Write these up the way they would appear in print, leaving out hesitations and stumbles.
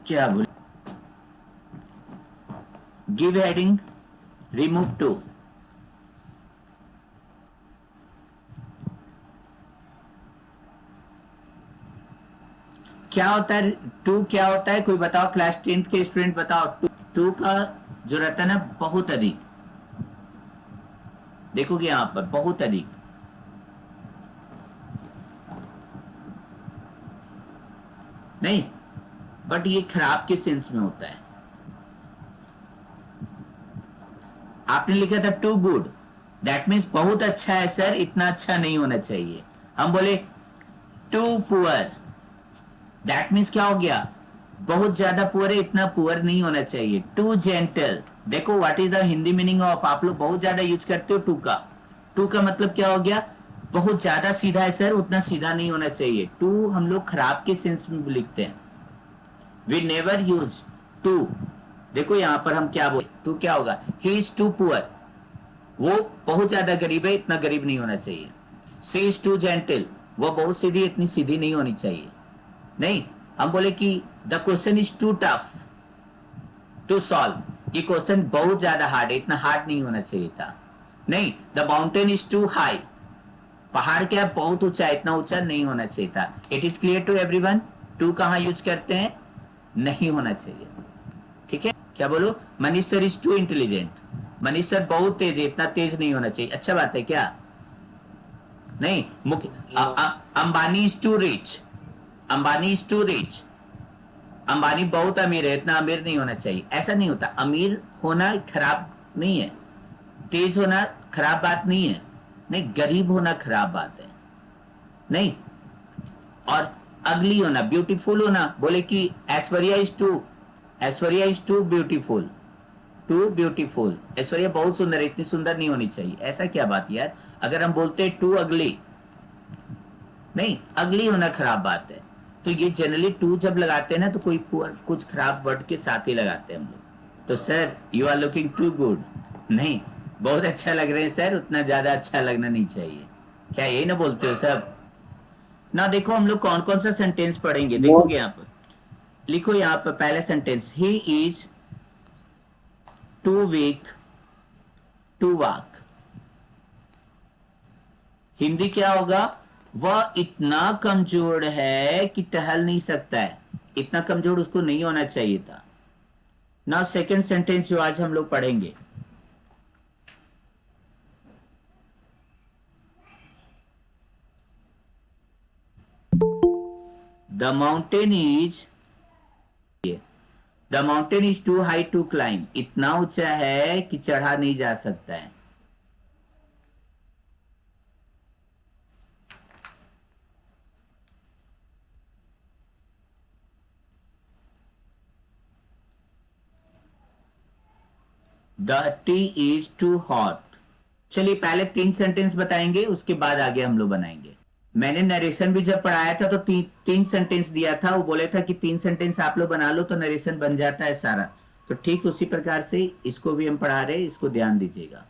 क्या बोले? Give heading, remove too. क्या होता है टू? क्या होता है कोई बताओ, क्लास 10th के स्टूडेंट बताओ। टू का जो रहता है ना, बहुत अधिक। देखोगे यहां पर बहुत अधिक। नहीं, बट ये खराब के सेंस में होता है। आपने लिखा था टू गुड, दैट मीन्स बहुत अच्छा है सर, इतना अच्छा नहीं होना चाहिए। हम बोले टू पुअर, दैट मीन्स क्या हो गया? बहुत ज्यादा पुअर है, इतना पुअर नहीं होना चाहिए। टू जेंटल, देखो what is the Hindi meaning of, आप लोग बहुत ज्यादा यूज करते हो टू का। टू का मतलब क्या हो गया? बहुत ज्यादा सीधा है सर, उतना सीधा नहीं होना चाहिए। टू हम लोग खराब के सेंस में लिखते हैं। We never use too. देखो यहां पर हम क्या बोले, टू क्या होगा? ही इज टू पुअर, वो बहुत ज्यादा गरीब है, इतना गरीब नहीं होना चाहिए। सी इज टू जेंटल, वो बहुत सीधी, इतनी सीधी नहीं होनी चाहिए। नहीं, हम बोले कि the question is too tough to solve, ये क्वेश्चन बहुत ज्यादा हार्ड है, इतना हार्ड नहीं होना चाहिए था। नहीं, the mountain is too high, पहाड़ क्या बहुत ऊंचा है, इतना ऊंचा नहीं होना चाहिए था। It is clear to everyone? Too कहां यूज करते हैं? नहीं होना चाहिए। ठीक है, क्या बोलो? Manish sir is too intelligent, Manish sir बहुत तेज है, इतना तेज नहीं होना चाहिए। अच्छा बात है क्या? नहीं, मुख्य Ambani is too rich, Ambani is too rich, Ambani बहुत अमीर है, इतना अमीर नहीं होना चाहिए। ऐसा नहीं होता, अमीर होना खराब नहीं है, तेज होना खराब बात नहीं है। नहीं, गरीब होना खराब बात है। नहीं, और अगली होना, ब्यूटीफुल होना, बोले कि Aishwarya is too, Aishwarya is too beautiful, too beautiful, Aishwarya बहुत सुंदर है, इतनी सुंदर नहीं होनी चाहिए। ऐसा क्या बात यार? अगर हम बोलते हैं टू अगली, नहीं, अगली होना खराब बात है। तो ये जनरली टू जब लगाते हैं ना, तो कोई कुछ खराब वर्ड के साथ ही लगाते हैं हम लोग। तो sir you are looking too good, नहीं, बहुत अच्छा लग रहे हैं सर, उतना ज्यादा अच्छा लगना नहीं चाहिए। क्या यही ना बोलते हो सब? ना देखो हम लोग कौन कौन सा सेंटेंस पढ़ेंगे, वो देखोगे यहाँ पर। लिखो यहाँ पर पहला sentence, he is too weak to walk. Hindi क्या होगा? वह इतना कमजोर है कि टहल नहीं सकता है, इतना कमजोर उसको नहीं होना चाहिए था। ना सेकंड सेंटेंस जो आज हम लोग पढ़ेंगे, the mountain is, the mountain is too high to climb, इतना ऊंचा है कि चढ़ा नहीं जा सकता है। The tea is too hot. चलिए पहले तीन सेंटेंस बताएंगे, उसके बाद आगे हम लोग बनाएंगे। मैंने नरेशन भी जब पढ़ाया था तो तीन सेंटेंस दिया था, वो बोले था कि तीन सेंटेंस आप लोग बना लो तो नरेशन बन जाता है सारा। तो ठीक उसी प्रकार से इसको भी हम पढ़ा रहे हैं, इसको ध्यान दीजिएगा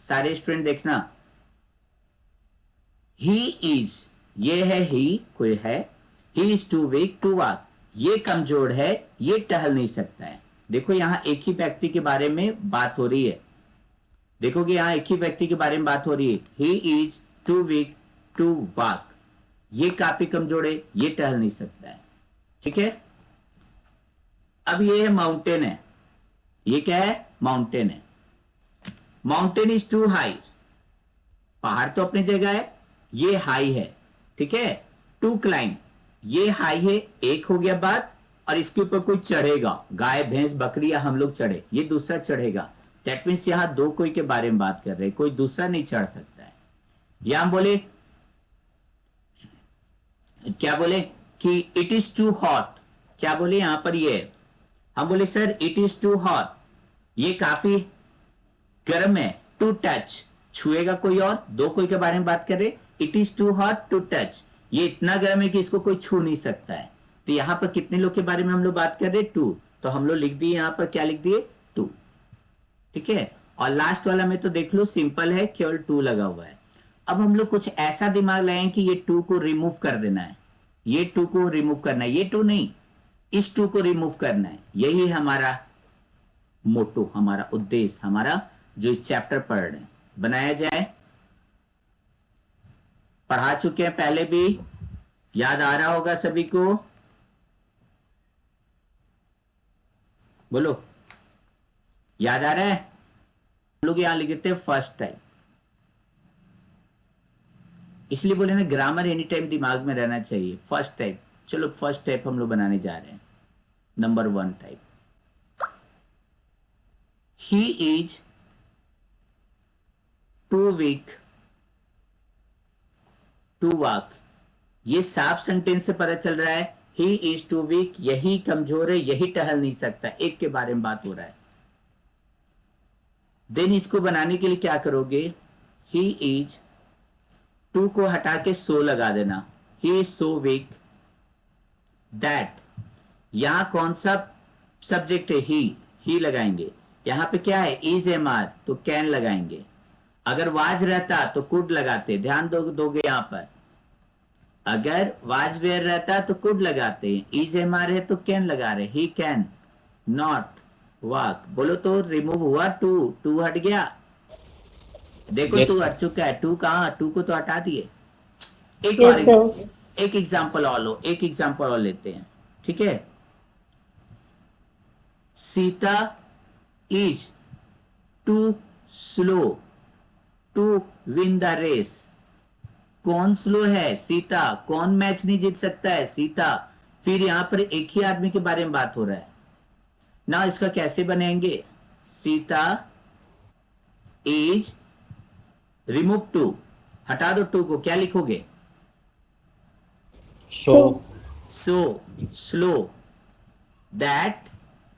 सारे स्टूडेंट देखना। ही इज, ये है ही, कोई है। He is too weak to walk, ये कमजोर है, ये टहल नहीं सकता है। देखो यहां एक ही व्यक्ति के बारे में बात हो रही है, देखोगे यहां एक ही व्यक्ति के बारे में बात हो रही है। He is too weak to walk, ये काफी कमजोर है, ये टहल नहीं सकता है। ठीक है, अब ये माउंटेन है, ये क्या है? माउंटेन है। माउंटेन इज टू हाई, पहाड़ तो अपनी जगह है, ये हाई है। ठीक है, टू क्लाइंब, ये हाई है, एक हो गया बात। और इसके ऊपर कोई चढ़ेगा, गाय भैंस बकरी या हम लोग चढ़े, ये दूसरा चढ़ेगा। दैट मीन्स यहां दो कोई के बारे में बात कर रहे हैं, कोई दूसरा नहीं चढ़ सकता है। या हम बोले, क्या बोले कि इट इज टू हॉट, क्या बोले यहां पर? ये हम बोले sir it is too hot, ये काफी गर्म है। टू टच, छुएगा कोई और, दो कोई के बारे में बात कर रहे। It is too hot to touch, ये इतना गर्म है कि इसको कोई छू नहीं सकता है। तो यहां पर कितने लोग के बारे में हम लोग बात कर रहे? टू। तो हम लोग लिख दिए यहां पर, क्या लिख दिए? टू। ठीक है, और लास्ट वाला में तो देख लो सिंपल है, केवल टू लगा हुआ है। अब हम लोग कुछ ऐसा दिमाग लगाएं कि ये टू को रिमूव कर देना है। ये टू को रिमूव करना है, ये टू नहीं, इस टू को रिमूव करना है। यही हमारा मोटो, हमारा उद्देश्य, हमारा जो चैप्टर पढ़ रहे हैं बनाया जाए। पढ़ा चुके हैं पहले भी, याद आ रहा होगा सभी को। बोलो, याद आ रहा है? हम लोग यहां लिखते हैं फर्स्ट टाइप, इसलिए बोले ना ग्रामर एनी टाइम दिमाग में रहना चाहिए। फर्स्ट टाइप, चलो फर्स्ट टाइप हम लोग बनाने जा रहे हैं। Number 1 type, he is too weak to walk. ये साफ सेंटेंस से पता चल रहा है ही इज टू वीक, यही कमजोर है, यही टहल नहीं सकता, एक के बारे में बात हो रहा है। देन इसको बनाने के लिए क्या करोगे, ही इज, टू को हटा के सो लगा देना, he is so weak that. यहां कौन सा सब्जेक्ट है, ही लगाएंगे। यहां पे क्या है, इज एम आर, तो कैन लगाएंगे। अगर वाज रहता तो कुड लगाते, ध्यान दोगे यहां पर। अगर वाज वेयर रहता तो कुड लगाते, इज एम आर है तो कैन लगा रहे, ही कैन नॉट वॉक। बोलो तो रिमूव हुआ टू, टू हट गया। देखो Yes, टू sir. हट चुका है, टू कहाँ, टू को तो हटा दिए। एक और Yes, sir. एक एग्जाम्पल और लो, एक एग्जाम्पल और लेते हैं, ठीक है। Sita is too slow to win the race. कौन स्लो है, सीता। कौन मैच नहीं जीत सकता है, सीता। फिर यहां पर एक ही आदमी के बारे में बात हो रहा है ना। इसका कैसे बनेंगे, सीता इज, रिमूव टू, हटा दो टू को, क्या लिखोगे, So, सो स्लो दैट।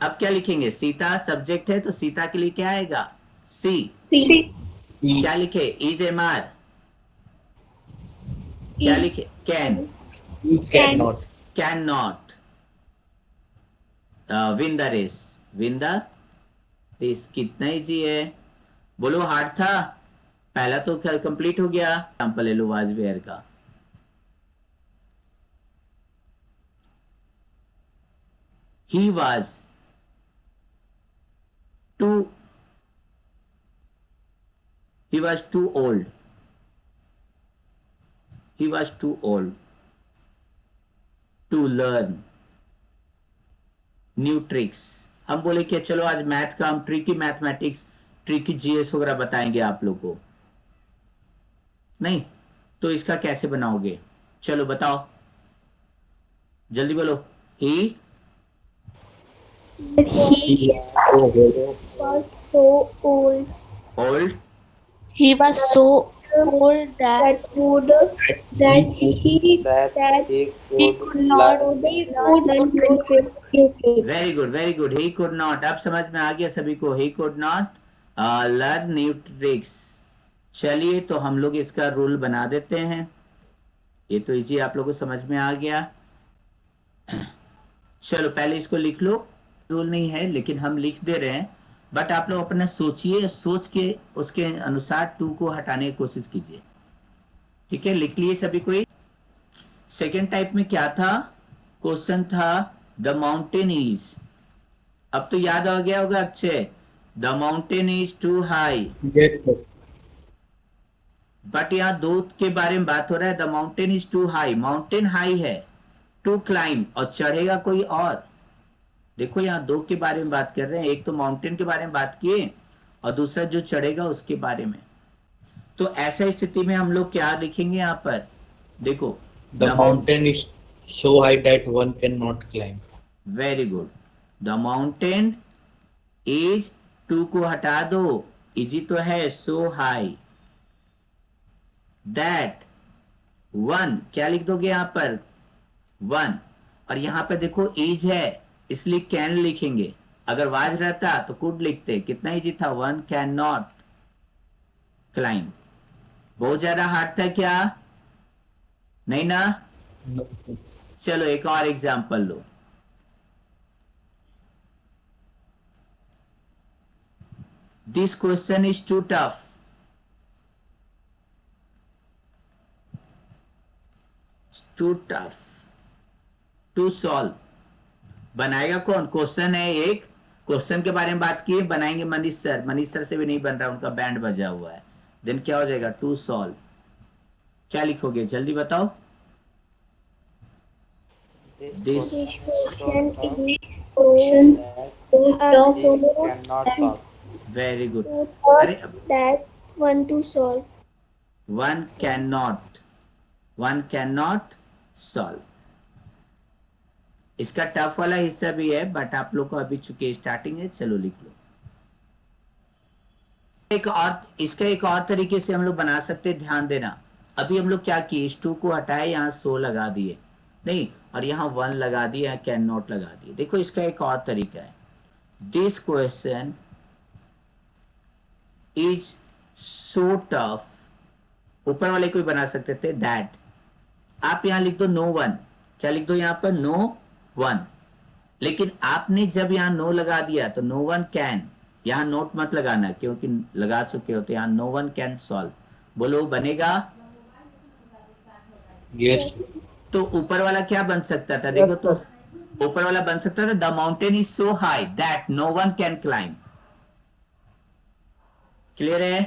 अब क्या लिखेंगे, सीता सब्जेक्ट है तो सीता के लिए क्या आएगा, सी। C. he क्या लिखे, इज एम आर, क्या E. लिखे, can, he Can. cannot. Can not win the race, win the race. कितना इजी है, बोलो हार्ड था। पहला तो कंप्लीट हो गया। एग्जाम्पल ले लो वाजवेयर का, he was too, he was too old, he was too old to learn new tricks. हम बोले कि चलो आज मैथ का हम ट्रिकी मैथमेटिक्स, ट्रिकी जीएस वगैरह बताएंगे आप लोग को। नहीं तो इसका कैसे बनाओगे, चलो बताओ, जल्दी बोलो। ही He was so old old He was so old that that would that he that he could not learn trick. Very good very good, he could not. अब समझ में आ गया सभी को, he could not learn new tricks. चलिए तो हम लोग इसका रूल बना देते हैं। ये तो इजी आप लोगों को समझ में आ गया। चलो पहले इसको लिख लो, रूल नहीं है लेकिन हम लिख दे रहे हैं, बट आप लोग अपना सोचिए, सोच के उसके अनुसार टू को हटाने की कोशिश कीजिए, ठीक है। लिख लिए सभी कोई। सेकेंड टाइप में क्या था, क्वेश्चन था द माउंटेन इज। अब तो याद आ गया होगा Akshay, the mountain is too high. Yes, sir. But यहाँ दो के बारे में बात हो रहा है, the mountain is too high, mountain high है, टू क्लाइम, और चढ़ेगा कोई और। देखो यहाँ दो के बारे में बात कर रहे हैं, एक तो माउंटेन के बारे में बात किए और दूसरा जो चढ़ेगा उसके बारे में। तो ऐसा स्थिति में हम लोग क्या लिखेंगे यहाँ पर, देखो The mountain is so high that one cannot climb. Very good, the mountain is, too को हटा दो, इजी तो है, सो हाई दैट वन, क्या लिख दोगे यहां पर, वन। और यहां पर देखो इज है इसलिए कैन लिखेंगे, अगर वाज रहता तो कुड लिखते। कितना इजी था, वन कैन नॉट क्लाइंब। बहुत ज्यादा हार्ड था क्या, नहीं ना। No, sir. चलो एक और एग्जांपल लो, this question is too tough. Too tough, to solve बनाएगा कौन? क्वेश्चन है एक, क्वेश्चन के बारे में बात की है, बनाएंगे मनीष सर। मनीष सर से भी नहीं बन रहा, उनका बैंड बजा हुआ है। देन क्या हो जाएगा? To solve. क्या लिखोगे जल्दी बताओ? This this This question question is is so so tough tough it cannot solve. Very good. so अरे tough that one to solve. One can not solve. इसका टफ वाला हिस्सा भी है, बट आप लोग को अभी चूंकि स्टार्टिंग है, चलो लिख लो। एक और, इसका एक और तरीके से हम लोग बना सकते हैं, ध्यान देना। अभी हम लोग क्या किए, इस टू को हटाए, यहाँ सो लगा दिए नहीं, और यहाँ वन लगा दिए, यहाँ कैन नॉट लगा दिए। देखो इसका एक और तरीका है। This question is so tough, ऊपर वाले को भी बना सकते थे दैट। आप यहां लिख दो नो वन। क्या लिख दो यहां पर? No one. लेकिन आपने जब यहां नो लगा दिया तो नो वन कैन, यहां नोट मत लगाना क्योंकि लगा चुके हो, तो यहां नो वन कैन सॉल्व। बोलो बनेगा? Yes. तो ऊपर वाला क्या बन सकता था? देखो तो ऊपर वाला बन सकता था the mountain is so high that no one can climb. Clear है?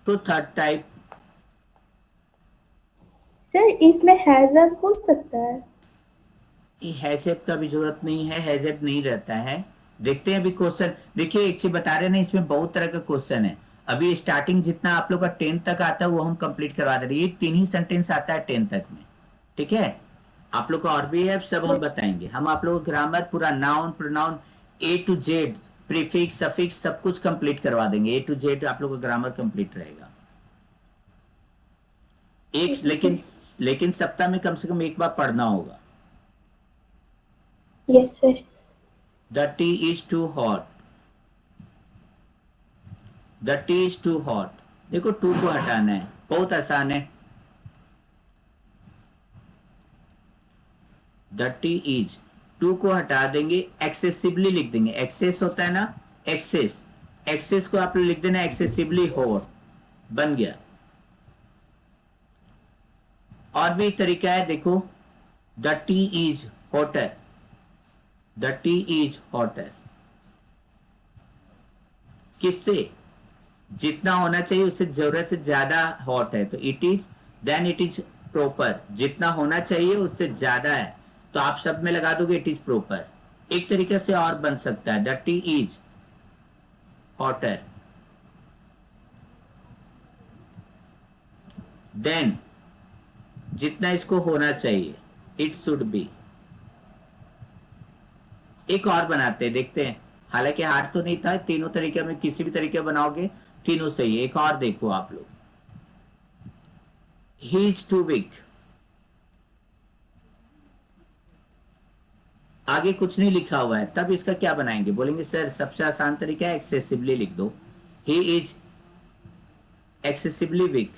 तो थर्ड टाइप, सर इसमें हैजअप हो सकता है? हैजअप का भी जरूरत नहीं है, हैजअप नहीं रहता है। देखते हैं अभी क्वेश्चन। देखिए एक चीज बता रहे ना, इसमें बहुत तरह का क्वेश्चन है। अभी स्टार्टिंग जितना आप लोग का 10 तक आता है वो हम कंप्लीट करवा दे रहे हैं। ये 3 ही सेंटेंस आता है 10 तक में, ठीक है? आप लोग का और भी है, सब हम बताएंगे। हम आप लोग को ग्रामर पूरा, noun pronoun A to Z, prefix suffix सब कुछ कंप्लीट करवा देंगे। ए टू जेड आप लोग का ग्रामर कंप्लीट रहेगा। एक लेकिन सप्ताह में कम से कम एक बार पढ़ना होगा। Yes sir. The tea is too hot. The tea is too hot. देखो टू को हटाना है, बहुत आसान है। The tea is, टू को हटा देंगे, एक्सेसिबली लिख देंगे। एक्सेस होता है ना, एक्सेस, एक्सेस को आप लिख देना एक्सेसिबली हॉट, बन गया। और भी तरीका है, देखो the tea is hotter, the tea is hotter. किससे? जितना होना चाहिए उससे जरूरत से ज्यादा हॉट है तो it is, then it is proper. जितना होना चाहिए उससे ज्यादा है तो आप सब में लगा दोगे इट इज प्रॉपर। एक तरीके से और बन सकता है the tea is hotter, than जितना इसको होना चाहिए इट शुड बी। एक और बनाते हैं, देखते हैं। हालांकि हार्ड तो नहीं था, तीनों तरीके में किसी भी तरीके बनाओगे तीनों सही है। एक और देखो आप लोग, ही इज टू वीक। आगे कुछ नहीं लिखा हुआ है, तब इसका क्या बनाएंगे? बोलेंगे सर सबसे आसान तरीका है एक्सेसिबली लिख दो। He is excessively weak.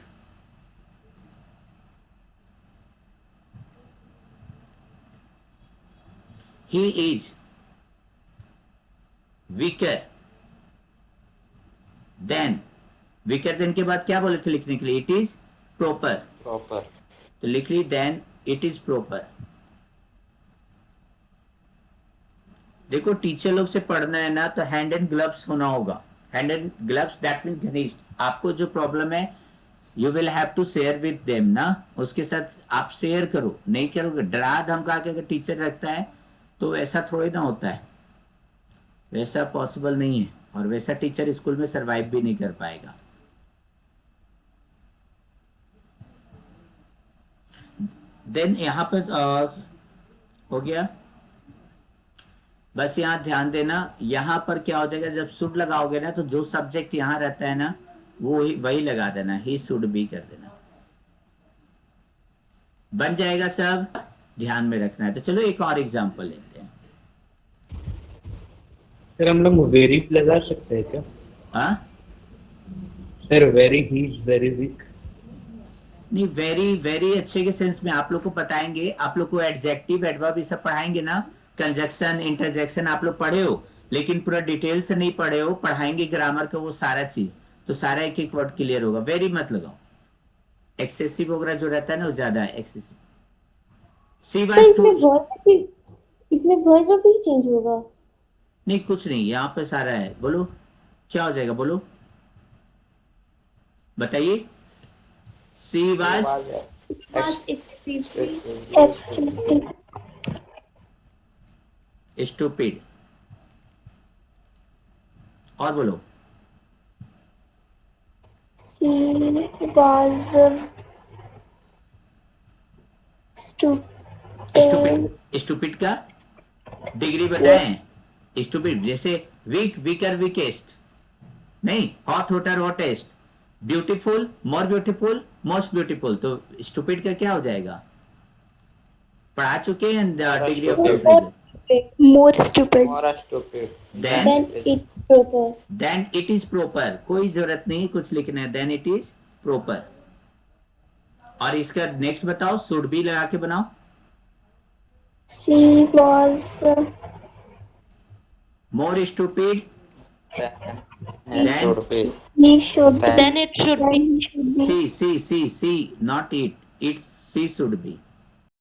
He is weaker than, weaker than के बाद क्या बोले थे लिखने के लिए? It is proper. Proper. तो लिख ली देन इट इज प्रॉपर। देखो टीचर लोग से पढ़ना है ना तो हैंड एंड ग्लव्स होना होगा। Hand and gloves that means घनिष्ठ। आपको जो प्रॉब्लम है you will have to share with them ना, उसके साथ आप शेयर करो। नहीं करोगे, डरा धमका के अगर टीचर रखता है तो ऐसा थोड़ी ना होता है, वैसा पॉसिबल नहीं है, और वैसा टीचर स्कूल में सरवाइव भी नहीं कर पाएगा। देन यहां पर हो गया। बस यहाँ ध्यान देना, यहाँ पर क्या हो जाएगा, जब शुड लगाओगे ना तो जो सब्जेक्ट यहाँ रहता है ना वो वही लगा देना, ही शुड बी कर देना, बन जाएगा सब। ध्यान में रखना है। तो चलो एक और एग्जांपल लेते हैं। सर हम लोग वेरी लगा सकते हैं क्या? हाँ sir very, he is very weak. नहीं, वेरी वेरी अच्छे के सेंस में आप लोग को बताएंगे। आप लोग को एडजेक्टिव एडवर्ब ये सब पढ़ाएंगे ना, कंजक्शन इंटरजेक्शन आप लोग पढ़े हो, लेकिन पूरा डिटेल से नहीं पढ़े हो। पढ़ाएंगे ग्रामर का वो सारा चीज, तो सारा एक एक वर्ड क्लियर होगा। वेरी मत लगाओ, एक्सेसिव वगैरह जो रहता है ना वो ज्यादा है एक्सेसिव। सी तो वाज इसमें टू, बहुत सारी इसमें वर्ब भी चेंज होगा? नहीं कुछ नहीं, यहाँ पे सारा है। बोलो क्या हो जाएगा, बोलो बताइए। She was Excessive. स्टूपिड। और बोलो। She was stupid. Stupid, stupid का डिग्री बताएं। स्टूपिड जैसे वीक, वीकर, वीकेस्ट नहीं, hot, hotter, hottest, beautiful, more beautiful, most beautiful. तो स्टूपिड का क्या हो जाएगा? पढ़ा चुके हैं degree of stupid. More stupid. More stupid. Then It's proper. Then it is proper. कोई जरूरत नहीं कुछ लिखने, देन इट इज प्रॉपर। और इसका नेक्स्ट बताओ, शुड बी लगा के बनाओ। She was more stupid Then should be. he should Then Then it should be. then he should be she she she she, not it, it she should B.